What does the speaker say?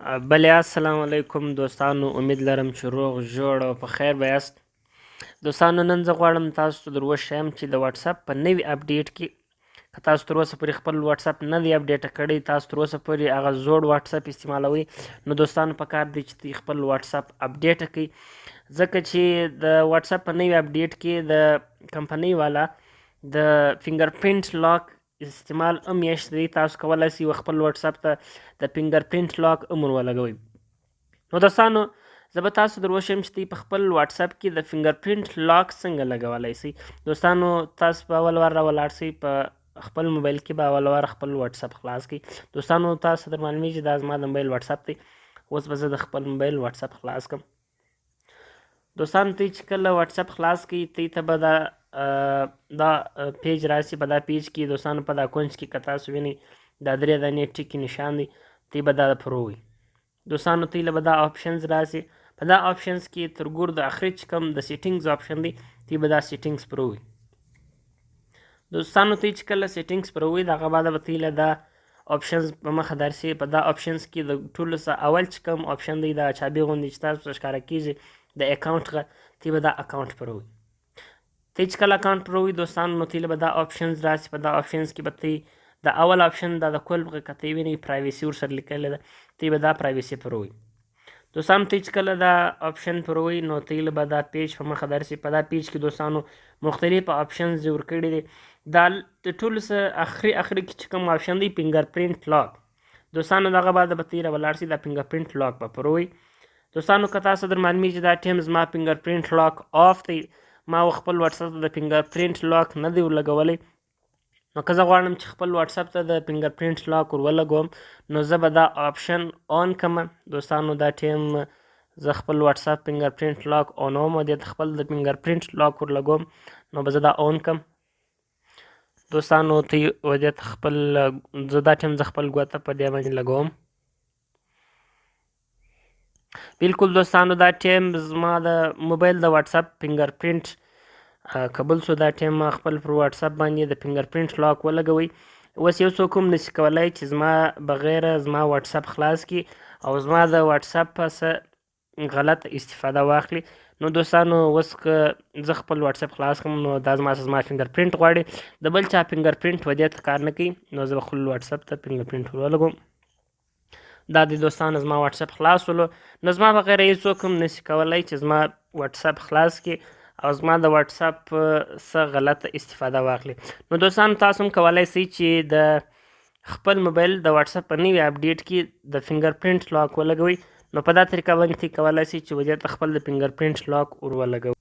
بله السلام علیکم دوستانو، امید لرم چې روغ جوړ او په خیر به یاست. دوستانو نن زه غواړم تاسو ته در وښیم چې د واټساپ په نوي اپډیټ کې که تاسو تر اوسه پورې خپل واټساپ نه دی اپډیټ کړی، تاسو تر اوسه پورې هغه زوړ واټساپ استعمالوئ، نو دوستانو پکار دی چې خپل واټساپ اپډیټ کړئ، ځکه چې د واټساپ په نوي اپډیټ کې د کمپنۍ والا د فنګر پرنټ لاک استعمال هم یشت دی. تاسو کولی شئ خپل واټساپ ته د فنګر پرنټ لاک هم ولګوئ. نو دوستانو زه به تاسو در وښیم چې دوی په خپل واټساپ کې د فنګر پرنټ لاک څنګه لګولی شئ. دوستانو تاسو به اول وار راولاړ شئ، په خپل موبایل کې به اول وار خپل واټساپ خلاص کړئ. دوستانو تاسو در معلومیږي دا زما د موبایل واټساپ دی. اوس به زه د خپل موبایل واټساپ خلاص کړم. دوستانو دوی چې کله واټساپ خلاص کړئ، دوی ته به دا پیج راشي. په دا پیج کې دوستانو په دا کونج کې که تاسو وینئ دا 3 دانې ټکي نشان دی، دوی به دا پرو وي. دوستانو دوی له به دا آپشنز راشي. په دا آپشنز کې تر ګور د اخري چې کوم د سیټینګز آپشن دی، دوی به دا سیټینګز پرو وي. دوستانو دوی چې کله سیټینګز پرو وي، د هغه بعد به دوی له دا آپشنز په مخه درشي. په دا آپشنز کې د ټولو څخه اول چې کوم آپشن دی دا چابي غوندې چې تاسو ته ښکاره کېږي د اکاونټ غږ، دوی به دا اکاونټ پرو وي. دوی چې کله اکاونټ پرو وي دوستانو، نو دوی له به دا آپشنز راشي. په دا آپشنز کې به دوی د اول آپشن دا د کل که ته وینئ پرایویسي ورسره لیکلې ده، دوی به دا پرایویسي پرو وي. دوستانو دوی چې کله دا آپشن پرو وي، نو دوی له به دا پیج په مخه درشي. په دا پیج کې دوستانو مختلف آپشنز یې ورکړي دي. دا د ټولو څه اخري کې چې کوم آپشن دی فنګر پرنټ لاک، دوستانو دغه بعد به دوی راولاړ شي، دا فنګر پرنټ لاک به پرو وي. دوستانو که تاسو در معلومیږي دا ټایم زما فنګر پرنټ لاک آف دی، ما خپل واټساپ ته د فنګر پرنټ لاک نه دی ورلګولی. نو که زه غواړم چې خپل واټساپ ته د فنګر پرنټ لاک ورولګوم، نو زه به دا آپشن آن کړم. دوستانو دا ټایم زه خپل واټساپ فنګر پرنټ لاک آنوم او دې ته خپل د فنګر پرنټ لاک ورلګوم، نو به زه دا آن کړم. دوستانو ته دې ته خپل زه دا ټایم زه خپل ګوته په دې باندې لګوم. بالکل دوستانو دا ټایم زما د موبایل د واټساپ فنګر پرنټ قبول شو. دا ټایم ما خپل پر واټساپ باندې د فنګر پرنټ لاک ولګوئ. اوس یو څوک هم نشي کولی چې زما بغیر زما واټساپ خلاص کړي او زما د واټساپ څخه غلط استفاده واخلي. نو دوستانو اوس که زه خپل واټساپ خلاص کړم، نو دا زما فنګر پرنټ غواړي، د بل چا فنګر پرنټ ودې ته کار نه کوي، نو زه به خپل واټساپ ته فنګر پرنټ ولګوم. دا د دوستانو زما واټساپ خلاص ولو. نو زما بغیر هېڅوک هم نشي کولی چې زما واټساپ خلاص کړي او زما د واټساپ څه غلطه استفاده واخلي. نو دوستانو تاسو هم کولی شئ چې د خپل موبایل د واټساپ په نوي اپډیټ کې د فنګر پرنټ لاک ولګوئ. نو په دا طریقه باندې کولی شئ چې ودې ته خپل د فنګر پرنټ لاک ور ولګوئ.